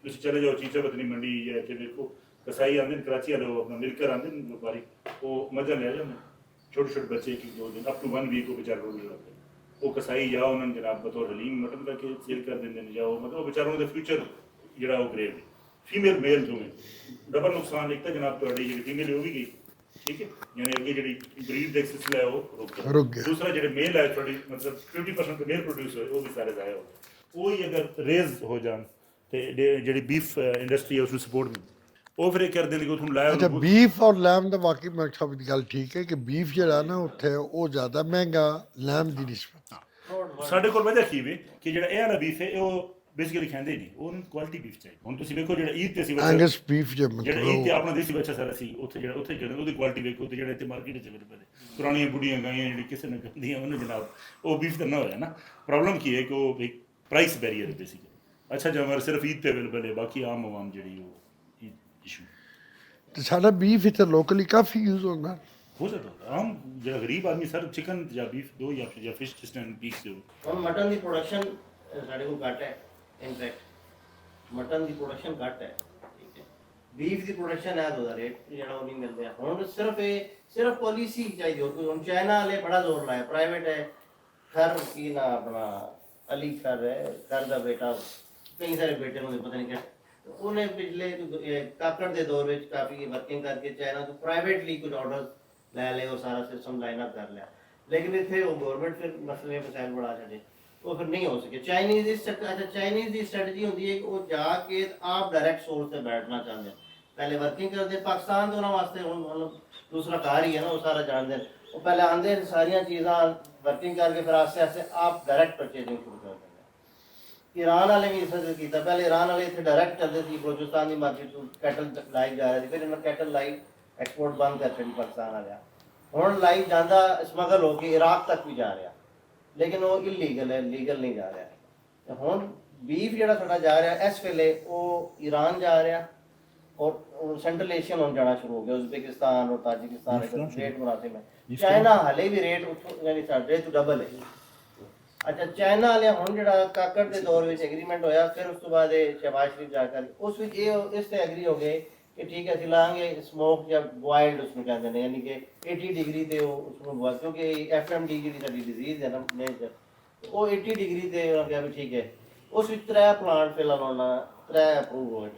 ਤੁਸੀਂ ਚਲੇ ਜਾਓ ਚੀਚਾ ਪਤਨੀ ਮੰਡੀ ਜਾਂ ਇੱਥੇ ਦੇਖੋ ਕਸਾਈ ਆਉਂਦੇ ਨੇ ਕਰਾਚੀ ਵਾਲੇ, ਉਹ ਆਪਣਾ ਮਿਲਕਰ ਆਉਂਦੇ ਨੇ ਵਪਾਰੀ, ਉਹ ਮੱਝਾਂ ਲੈ ਜਾਂਦੇ ਛੋਟੇ ਬੱਚੇ की 2 दिन अप टू 1 वीक वो बेचारे रोड लगाते वो कसाई जाओ उन्होंने जनाब बतौर हलीम मटन करके सेल कर देंगे जाओ, मतलब वो बेचारों का फ्यूचर जरा वो ग्रेव है। फीमेल मेल दोवें डबल नुकसान एक तो जनाब थोड़ी जी फीमेल हो भी गई, ठीक है, यानी अगे जी ब्रीड का सिलसिला है वो रुक गया। दूसरा जो मेल है थोड़ी मतलब 50% मेल प्रोड्यूस हो वो भी सारे ज़ाया हो। वही अगर रेज हो जान तो जी बीफ इंडस्ट्री है उसमें सपोर्ट मिलती ਉਹ ਫਿਰ ਇਹ ਕਰਦੇ ਨੇ ਕਿ ਤੁਹਾਨੂੰ ਲਾਇਆ। ਅੱਛਾ, ਬੀਫ ਔਰ ਲੈਮ ਦਾ ਵਾਕਈ ਮੇਰੇ ਖਿਆਲ ਦੀ ਗੱਲ ਠੀਕ ਹੈ ਕਿ ਬੀਫ ਜਿਹੜਾ ਨਾ ਉੱਥੇ ਉਹ ਜ਼ਿਆਦਾ ਮਹਿੰਗਾ ਲੈਮ ਦੀ ਨਿਸਬਤ। ਸਾਡੇ ਕੋਲ ਵਜ੍ਹਾ ਕੀ ਵੇ ਕਿ ਜਿਹੜਾ ਇਹ ਵਾਲਾ ਬੀਫ ਹੈ ਉਹ ਬੇਸਿਕਲੀ ਖਾਂਦੇ ਨਹੀਂ, ਉਹਨੂੰ ਕੁਆਲਿਟੀ ਬੀਫ ਚਾਹੀਦੀ। ਹੁਣ ਤੁਸੀਂ ਵੇਖੋ ਜਿਹੜਾ ਈਦ ਤੇ ਸੀ ਐਂਗਸ ਬੀਫ ਜਿਹੜਾ ਈਦ ਤੇ ਆਪਣਾ ਦੇਸੀ ਬੱਚਾ ਸਾਰਾ ਸੀ ਉੱਥੇ ਜਿਹੜਾ ਉੱਥੇ ਜਿਹੜੇ ਉਹਦੀ ਕੁਆਲਿਟੀ ਵੇਖੋ ਤੇ ਜਿਹੜੇ ਇੱਥੇ ਮਾਰਕੀਟ 'ਚ ਮਿਲਦੇ ਪਏ ਪੁਰਾਣੀਆਂ ਬੁੱਢੀਆਂ ਗਾਈਆਂ ਜਿਹੜੀ ਕਿਸੇ ਨੇ ਖਾਂਦੀਆਂ ਉਹਨੂੰ ਜਨਾਬ ਉਹ ਬੀਫ ਤਾਂ ਨਾ ਹੋਇਆ ਨਾ। ਪ੍ਰੋਬਲਮ ਕੀ ਹੈ ਕਿ ਉਹ ਇੱਕ ਪ੍ਰਾਈਸ ਬੈਰੀਅਰ ਹੈ ਬੇਸਿਕਲੀ। ਅੱਛਾ ਜੋ ਹਮਾਰੇ ਸਿਰਫ ਈਦ ਤੇ ਅਵੇਲੇਬਲ ਹੈ, ਬਾਕੀ ਆਮ ਆਵਾਮ ਜਿਹੜੀ ਉਹ ਇਸ਼ੂ ਤੇ ਸਾਡਾ ਬੀਫ ਇੱਥੇ ਲੋਕਲੀ ਕਾਫੀ ਯੂਜ਼ ਹੁੰਦਾ। ਹੋ ਸਕਦਾ ਆਮ ਜਿਹੜਾ ਗਰੀਬ ਆਦਮੀ ਸਰ ਚਿਕਨ ਜਾਂ ਬੀਫ ਦੋ ਜਾਂ ਫਿਸ਼ ਜਿਸ ਟਾਈਮ ਪੀਕ ਦਿਓ। ਹੁਣ ਮਟਨ ਦੀ ਪ੍ਰੋਡਕਸ਼ਨ ਸਾਡੇ ਕੋਲ ਘੱਟ ਹੈ, ਇਨਫੈਕਟ ਮਟਨ ਦੀ ਪ੍ਰੋਡਕਸ਼ਨ ਘੱਟ ਹੈ, ਠੀਕ ਹੈ। ਬੀਫ ਦੀ ਪ੍ਰੋਡਕਸ਼ਨ ਹੈ ਉਹਦਾ ਰੇਟ ਜਿਹੜਾ ਉਹ ਨਹੀਂ ਮਿਲ ਰਿਹਾ। ਹੁਣ ਸਿਰਫ ਪੋਲਿਸੀ ਚਾਹੀਦੀ ਹੋਰ ਕੋਈ। ਹੁਣ ਚਾਈਨਾ ਵਾਲੇ ਬੜਾ ਜ਼ੋਰ ਲਾਇਆ, ਪ੍ਰਾਈਵੇਟ ਹੈ ਖਰ ਕੀ ਨਾ ਆਪਣਾ ਅਲੀ ਖਰ ਹੈ, ਖਰ ਦਾ ਬੇਟਾ, ਕਈ ਸਾਰੇ ਬੇਟੇ ਉਹਦੇ ਪਤਾ ਨਹੀਂ ਕਿਹੜੇ, ਉਹਨੇ ਪਿਛਲੇ ਕਾਕੜ ਦੇ ਦੌਰ ਵਿੱਚ ਕਾਫੀ ਵਰਕਿੰਗ ਕਰਕੇ ਚਾਈਨਾ ਤੋਂ ਪ੍ਰਾਈਵੇਟਲੀ ਕੁਝ ਆਰਡਰ ਲੈ ਲਏ, ਉਹ ਸਾਰਾ ਸਿਸਟਮ ਲਾਈਨ ਅਪ ਕਰ ਲਿਆ। ਲੇਕਿਨ ਇੱਥੇ ਉਹ ਗਵਰਨਮੈਂਟ ਫਿਰ ਮਸਲੇ ਮਸਾਇਲ ਬੜਾ ਛੱਡੇ, ਉਹ ਫਿਰ ਨਹੀਂ ਹੋ ਸਕੇ। ਚਾਈਨੀਜ਼ ਦੀ ਸਟ੍ਰੈਟਜੀ ਹੁੰਦੀ ਹੈ ਕਿ ਉਹ ਜਾ ਕੇ ਆਪ ਡਾਇਰੈਕਟ ਸੋਰਸ ਤੇ ਬੈਠਣਾ ਚਾਹੁੰਦੇ पहले वर्किंग करते पाकिस्तान तो उन्होंने वास्ते मतलब दूसरा घर ही है ना, वो सारा जानते हैं। वो पहले आंदे सारिया चीज़ा वर्किंग करके फिर आस्ते आस्ते आप डायरेक्ट परचेजिंग शुरू कर देंगे। ईरान वाले भी इस तरह किया, पहले ईरान वाले इतने डायरेक्ट करते थे बलोचिस्तान की मार्केट कैटल लाई जा रहे थे, फिर इन्होंने कैटल लाई एक्सपोर्ट बंद कर दी पाकिस्तान वाले। हुण लाई जाता स्मगल हो के इराक तक भी जा रहा, लेकिन वो इलीगल है, लीगल नहीं जा रहा। हुण बीफ जो साडा जा रहा इस वेले वो ईरान जा रहा और सेंट्रल एशिया में जाना शुरू हो गया, उज़्बेकिस्तान और ताजिकिस्तान रेट मुनासिब है। चाइना हाले भी रेट यानी साढ़े तो डबल है। अच्छा चाइना वाले हुण जिहड़ा काकड़ के दौर में एग्रीमेंट होया, फिर उस तो बाद शहबाज शरीफ जाकर उस विच इस ते एग्री हो गए कि ठीक है असीं लांगे स्मोक या बॉइल्ड उसमें कहते हैं, यानी कि 80 डिग्री ते उसमें बॉइल, क्योंकि FMD जी साडी डिजीज़ है ना मेजर, वो 80 डिग्री ते उन्होंने कहा भी ठीक है। उस विच 3 प्लांट फिलहाल होना 3 अप्रूव होए,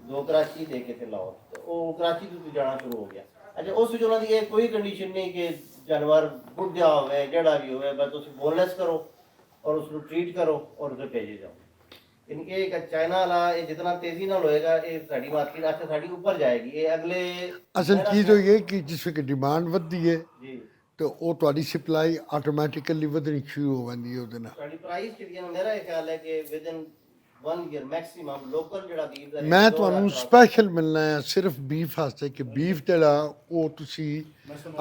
2 कराची दे के ते लाहौर, तो वो कराची तो जाना शुरू हो गया। अच्छा उस विच उन्होंने ये कोई कंडीशन नहीं कि जानवर बुढ़ा होवे जड़ा भी होवे, बस तुसीं बोनलेस करो और उसको ट्रीट करो और उसे भेजे जाओ। इनके एक चाइना वाला ये जितना तेजी नाल होएगा ये साडी मार्केट अच्छा साडी ऊपर जाएगी। ये अगले असल चीज़ तो ये कि जिस वे डिमांड वधदी है जी तो वो ਤੁਹਾਡੀ ਸਪਲਾਈ ਆਟੋਮੈਟਿਕਲੀ ਵਧਣੀ ਸ਼ੁਰੂ ਹੋ ਜਾਂਦੀ ਹੈ ਉਹਦੇ ਨਾਲ। साडी प्राइस ਜਿਹੜੀ ਹੈ मेरा ख्याल है कि with in 1 year maximum local ਜਿਹੜਾ ਬੀਫ ਦਾ ਮੈਂ ਤੁਹਾਨੂੰ ਸਪੈਸ਼ਲ ਮਿਲਣਾ ਹੈ ਸਿਰਫ ਬੀਫ ਵਾਸਤੇ ਕਿ ਬੀਫ ਜਿਹੜਾ ਉਹ ਤੁਸੀਂ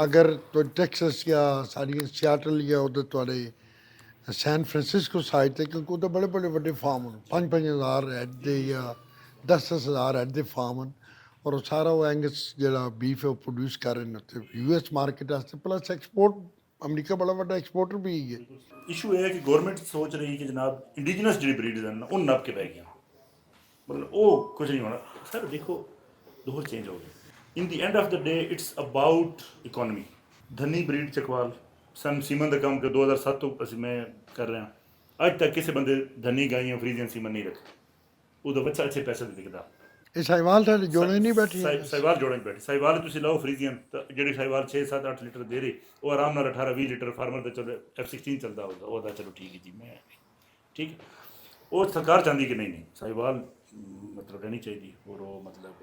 ਅਗਰ ਤੁਹਾਡੇ ਟੈਕਸਸ ਜਾਂ ਸਾਡੀ ਸਿਆਟਲ ਜਾਂ ਉਧਰ ਤੁਹਾਡੇ ਸੈਨ ਫਰਾਂਸਿਸਕੋ ਸਾਈਡ ਤੇ, ਕਿਉਂਕਿ ਉਹਦੇ ਬੜੇ ਬੜੇ ਵੱਡੇ ਫਾਰਮ ਹਨ, 5-5 ਹਜ਼ਾਰ ਹੈਡ ਦੇ ਜਾਂ 10-10 ਹਜ਼ਾਰ ਹੈਡ ਦੇ ਫਾਰਮ ਹਨ, ਔਰ ਉਹ ਸਾਰਾ ਉਹ ਐਂਗਸ ਜਿਹੜਾ ਬੀਫ ਹੈ ਉਹ ਪ੍ਰੋਡਿਊਸ ਕਰ ਰਹੇ ਨੇ ਉੱਥੇ US ਮਾਰਕੀਟ ਵਾਸਤੇ, ਪਲੱਸ ਐਕਸਪੋਰਟ ਅਮਰੀਕਾ ਬੜਾ ਵੱਡਾ ਐਕਸਪੋਰਟਰ ਵੀ ਹੈ। इशू ये है कि गवर्नमेंट सोच रही है कि जनाब इंडिजिनस जी ब्रीड है ना वो नप के बह गया, मतलब वो कुछ नहीं होना। सर देखो दौर चेंज हो गया। In the end of the day it's about economy. Dhani breed Chakwal सन सीमन का काम 2007 तो असं मैं कर रहा, अज तक किसी बंदे धनी गाइयां फ्रीजियन सीमन नहीं रखे, वो बच्चा अच्छे पैसे दे दिखता। ਇਹ ਸਾਈਵਾਲ ਸਾਡੇ ਜੋੜੇ ਨਹੀਂ ਬੈਠੀ ਸਾਈਵਾਲ ਜੋੜਨ ਬੈਠੇ, ਸਾਈਵਾਲ ਤੁਸੀਂ ਲਾਓ ਫਰੀਜ਼ੀਅਨ ਤਾਂ ਜਿਹੜੀ ਸਾਈਵਾਲ 6-7-8 ਲੀਟਰ ਦੇ ਰਹੀ ਉਹ ਆਰਾਮ ਨਾਲ 18-20 ਲੀਟਰ ਫਾਰਮਰ ਦਾ ਚਲੋ F16 ਚੱਲਦਾ ਹੋਊਗਾ ਉਹਦਾ, ਚਲੋ ਠੀਕ ਹੈ ਜੀ ਮੈਂ ਠੀਕ ਹੈ। ਉਹ ਸਰਕਾਰ ਚਾਹੁੰਦੀ ਕਿ ਨਹੀਂ ਸਾਈਵਾਲ ਮਤਲਬ ਰਹਿਣੀ ਚਾਹੀਦੀ, ਔਰ ਉਹ ਮਤਲਬ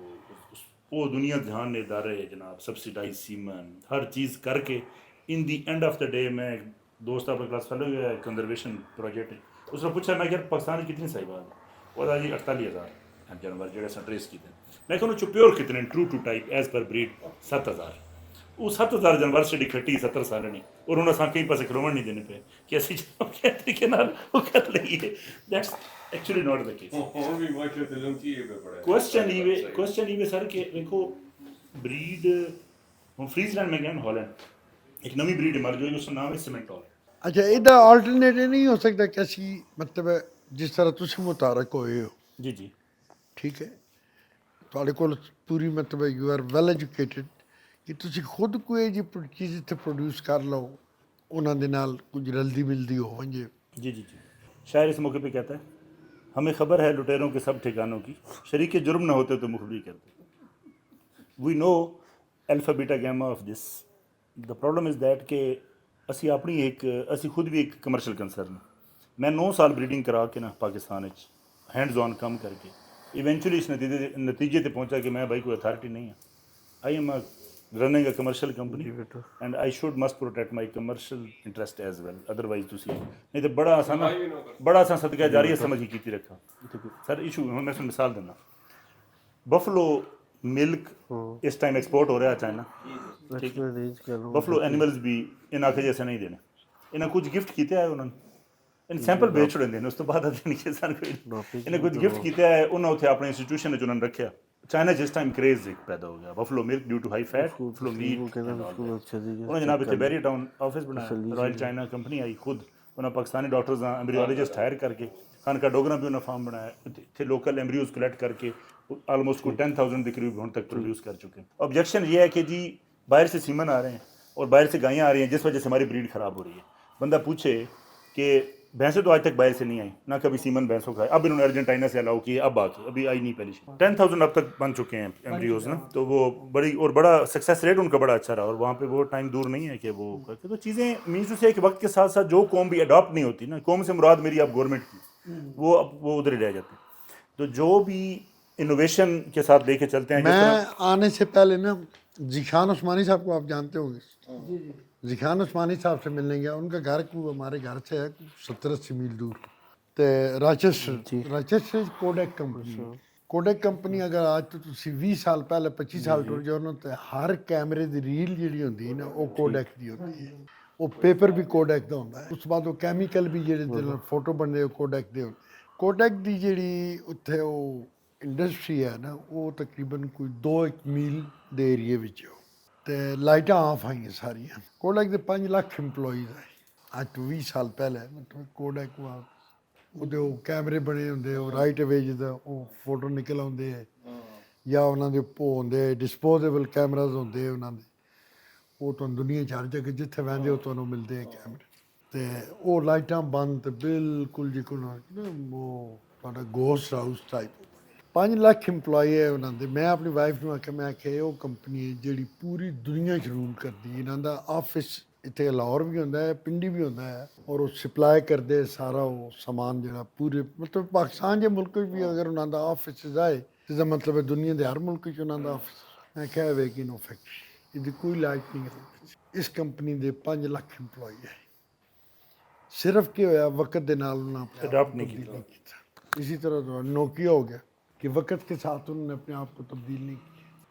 ਉਹ ਦੁਨੀਆ ध्यान ने इदारे जनाब सब्सिडाइज सीमन हर चीज़ करके इन the end of the day मैं दोस्त अपने क्लास फेलो हुआ है कंजर्वेशन प्रोजेक्ट उसने पूछा मैं यार पाकिस्तान कितनी साहिवाल वो जी 48,000 जानवर जो ट्रेस किए मैं कहूँ प्योर कितने true to type as per breed 7,000 वो 7,000 जानवर से खट्टी 70 साल नहीं और उन्होंने असा कई पासे खलोवन नहीं देने पे कि असी तरीके वो कर लीए that's actually not the case. Question ये सर कि देखो ब्रीड हम फ्रीजलैंड में गए हॉलैंड एक नवी ब्रीड इमर्ज हुई उसका नाम है सिमेंटॉल। ਅੱਛਾ ਇਹਦਾ ਆਲਟਰਨੇਟ ਨਹੀਂ ਹੋ ਸਕਦਾ ਕਿ ਅਸੀਂ ਮਤਲਬ ਜਿਸ ਤਰ੍ਹਾਂ ਤੁਸੀਂ ਮੁਤਾਰਕ ਹੋਏ ਹੋ जी जी ਠੀਕ ਹੈ, ਤੁਹਾਡੇ ਕੋਲ ਪੂਰੀ ਮਤਲਬ ਯੂ ਆਰ ਵੈਲ ਐਜੂਕੇਟਡ ਕਿ ਤੁਸੀਂ ਖੁਦ ਕੋਈ ਜੀ ਚੀਜ਼ ਇੱਥੇ ਪ੍ਰੋਡਿਊਸ ਕਰ ਲਓ, ਉਹਨਾਂ ਦੇ ਨਾਲ ਕੁਝ ਰਲਦੀ ਮਿਲਦੀ ਹੋ ਜੇ। जी जी जी शायर इस मौके पे कहता है हमें खबर है लुटेरों के सब ठिकानों की, शरीक जुर्म न होते तो मुखबरी करते। We know alpha beta gamma of this. The problem is that कि असी अपनी असी खुद भी एक कमर्शियल कंसर्न। मैं 9 साल ब्रीडिंग करा के ना पाकिस्तान हैंड्स ऑन कम करके इवेंचुअली इस नतीजे ते पहुंचा कि मैं भाई कोई अथॉरिटी नहीं है। I am running a commercial company and I should must protect my commercial interest as well, otherwise तुसी नहीं तो बड़ा आसान सदका जारी समझ ही की रखा। सर इशू मैं तुहानूं मिसाल दिंदा, बफलो मिल्क इस टाइम एक्सपोर्ट हो रहा है चाइना, ठीक है, बफलो एनिमल्स भी इन आखे जैसे नहीं देने, इन्हें कुछ गिफ्ट किया है उन्होंने इन सैंपल बेच छड़े ने उस तो बाद नहीं सन कोई इन्हें कुछ गिफ्ट किया है उन्होंने उत्थे अपने इंस्टीट्यूशन उन्होंने रखा। चाइना जिस टाइम क्रेज एक पैदा हो गया buffalo milk due to high fat buffalo meat उन्होंने जनाब इतने बैरियर टाउन ऑफिस बनाया, रॉयल चाइना कंपनी आई खुद उन्होंने पाकिस्तानी डॉक्टर्स एम्ब्रियोलॉजिस्ट हायर करके खानका डोगरा भी उन्होंने फार्म बनाया, इतने लोकल एम्ब्रियोज कलेक्ट करके ऑलमोस्ट कोई 10,000 के करीब हम तक प्रोड्यूस कर चुके हैं। ऑब्जेक्शन ये है कि जी बाहर से सीमन आ रहे हैं और बाहर से गायें आ रही हैं जिस वजह से हमारी ब्रीड ख़राब हो रही है। बंदा पूछे कि भैंसें तो आज तक बाहर से नहीं आई, ना कभी सीमन भैंसों का, अब इन्होंने अर्जेंटीना से अलाउ किए, अब आके अभी आई नहीं पहले 10,000 अब तक बन चुके हैं एम्ब्रियोज ना, तो वो बड़ी और बड़ा सक्सेस रेट उनका बड़ा अच्छा रहा और वहाँ पे वो टाइम दूर नहीं है कि वो करके तो चीज़ें मीन्स टू से कि वक्त के साथ साथ जो कौम भी अडॉप्ट नहीं होती ना, कौम से मुराद मेरी अब गवर्नमेंट की वो उधर ही रह जाती। तो जो भी इनोवेशन के साथ लेके चलते हैं जिस मैं तरह आने से पहले ना ज़ीखान उस्मानी साहब को आप जानते होंगे, जी जी ज़ीखान उस्मानी साहब से मिलने गया। उनका घर को हमारे घर से है 70-80 मील दूर। तो राचेस्टर कोडेक कंपनी अगर आज तो 20 साल पहले 25 साल टुर जाओ ना, तो हर कैमरे की रील जी होंगी है ना, वो कोडेक की होती है। वो पेपर भी कोडेक का होता है। उस बाद वो कैमिकल भी जो फोटो बनते कोडेक के होते। कोडेक की जी उत्थे वो इंडस्ट्री है ना, वो तकरीबन कोई 2-1 मील के एरिए विच हो। ते लाइटां ऑफ आईयां सारियां। कोडेक के 5 लाख एम्पलॉइज है। आज तो 20 साल पहले मतलब कोडेक ਉਹਦੇ ਉਹ ਕੈਮਰੇ ਬਣੇ ਹੁੰਦੇ, ਉਹ ਰਾਈਟ ਅਵੇਜ ਦਾ ਉਹ ਫੋਟੋ ਨਿਕਲ ਆਉਂਦੇ ਹੈ, ਜਾਂ ਉਹਨਾਂ ਦੇ ਉਹ ਹੁੰਦੇ ਡਿਸਪੋਜ਼ੇਬਲ ਕੈਮਰਾਜ਼ ਹੁੰਦੇ ਉਹਨਾਂ ਦੇ, ਉਹ ਤੁਹਾਨੂੰ ਦੁਨੀਆ 'ਚ ਹਰ ਜਗ੍ਹਾ ਜਿੱਥੇ ਵਹਿੰਦੇ ਉਹ ਤੁਹਾਨੂੰ ਮਿਲਦੇ ਹੈ ਕੈਮਰੇ। ਅਤੇ ਉਹ ਲਾਈਟਾਂ ਬੰਦ ਅਤੇ ਬਿਲਕੁਲ ਜਿਕਣ ਉਹ ਤੁਹਾਡਾ ghost house type. 5 lakh employee ਹੈ ਉਹਨਾਂ ਦੇ। ਮੈਂ ਆਪਣੀ ਵਾਈਫ ਨੂੰ ਆਖਿਆ ਇਹ ਉਹ ਕੰਪਨੀ ਹੈ ਜਿਹੜੀ ਪੂਰੀ ਦੁਨੀਆ 'ਚ ਰੂਲ ਕਰਦੀ। ਇਹਨਾਂ ਦਾ ਆਫਿਸ ਇੱਥੇ ਲਾਹੌਰ ਵੀ ਹੁੰਦਾ ਹੈ, ਪਿੰਡੀ ਵੀ ਹੁੰਦਾ ਹੈ, ਔਰ ਉਹ ਸਪਲਾਈ ਕਰਦੇ ਸਾਰਾ ਉਹ ਸਮਾਨ ਜਿਹੜਾ ਪੂਰੇ ਮਤਲਬ ਪਾਕਿਸਤਾਨ ਦੇ ਮੁਲਕ ਵਿੱਚ ਵੀ ਅਗਰ ਉਹਨਾਂ ਦਾ ਆਫਿਸ ਜਾਏ ਇਹਦਾ ਮਤਲਬ ਹੈ ਦੁਨੀਆ ਦੇ ਹਰ ਮੁਲਕ 'ਚ ਉਹਨਾਂ ਦਾ ਆਫਿਸ। ਮੈਂ ਕਿਹਾ ਵੇ ਕਿ ਨੋ ਫੈਕਟਰੀ ਇਹਦੀ ਕੋਈ ਲਾਈਟ ਨਹੀਂ ਹੈ। ਇਸ ਕੰਪਨੀ ਦੇ 5 ਲੱਖ ਇੰਪਲੋਈ ਹੈ। ਸਿਰਫ ਕੀ ਹੋਇਆ ਵਕਤ ਦੇ ਨਾਲ ਉਹਨਾਂ ਆਪਣੇ अडॉप्ट नहीं किया। इसी तरह नोकिया हो गया कि वक्त के साथ उन्होंने अपने आप को तब्दील नहीं किया।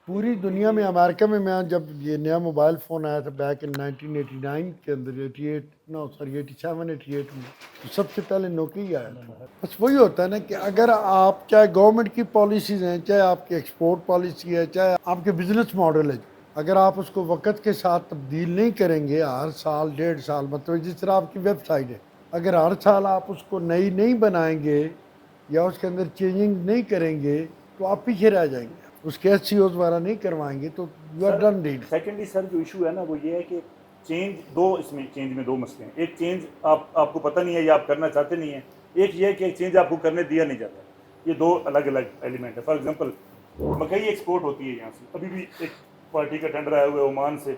पूरी दुनिया में अमेरिका में मैं जब ये नया मोबाइल फ़ोन आया था बैक इन 1989 के अंदर 87-88 में, तो सबसे पहले नोकिया आया था। बस वही होता है ना कि अगर आप चाहे गवर्नमेंट की पॉलिसीज़ हैं, चाहे आपकी एक्सपोर्ट पॉलिसी है, चाहे आपके बिजनेस मॉडल है, अगर आप उसको वक्त के साथ तब्दील नहीं करेंगे हर साल 1.5 साल, मतलब जिस तरह आपकी वेबसाइट है, अगर हर साल आप उसको नई नहीं बनाएंगे या उसके अंदर चेंजिंग नहीं करेंगे तो आप पीछे रह जाएंगे। उसके SEO द्वारा नहीं करवाएंगे तो you are done deal. Secondly sir जो इशू है ना वो ये है कि इसमें चेंज में दो मसले हैं। एक चेंज आपको पता नहीं है या आप करना चाहते नहीं है, एक ये है कि एक चेंज आपको करने दिया नहीं जाता। ये दो अलग अलग एलिमेंट है। फॉर एग्जांपल मकई एक्सपोर्ट होती है यहाँ से, अभी भी एक पार्टी का टेंडर आया हुआ है ओमान से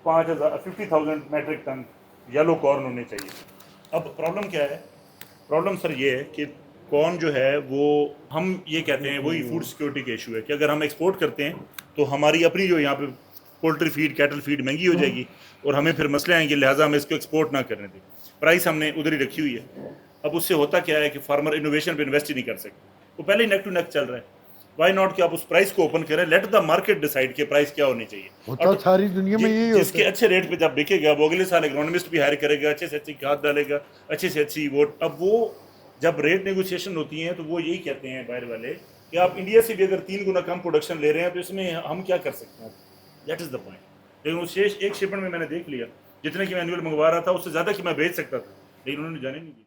50,000 मेट्रिक टन येलो कॉर्न होने चाहिए। अब प्रॉब्लम क्या है? प्रॉब्लम सर ये है कि कॉर्न जो है वो हम ये कहते हैं वही फूड सिक्योरिटी का इशू है कि अगर हम एक्सपोर्ट करते हैं तो हमारी अपनी जो यहाँ पे पोल्ट्री फीड कैटल फीड महंगी हो जाएगी और हमें फिर मसले आएंगे, लिहाजा हमें इसको एक्सपोर्ट ना करने दें। प्राइस हमने उधर ही रखी हुई है। अब उससे होता क्या है कि फार्मर इनोवेशन पे इन्वेस्ट ही नहीं कर सकते, वो पहले ही नेक टू नेक चल रहा है। वाई नॉट कि आप उस प्राइस को ओपन करें, लेट द मार्केट डिसाइड कि प्राइस क्या होनी चाहिए। होता सारी दुनिया में यही होता जिसके है। अच्छे रेट पे जब बिकेगा वो अगले साल एग्रोनॉमिस्ट भी हायर करेगा, अच्छे से अच्छी खाद डालेगा, अच्छे से अच्छी वोट। अब वो जब रेट नेगोशिएशन होती हैं तो वो यही कहते हैं बाहर वाले कि आप इंडिया से भी अगर 3 गुना कम प्रोडक्शन ले रहे हैं तो इसमें हम क्या कर सकते हैं। That is the point. लेकिन उस एक शिपमेंट में मैंने देख लिया जितने की मैं एनुअल मंगवा रहा था उससे ज़्यादा की मैं भेज सकता था, लेकिन उन्होंने जाने नहीं दी।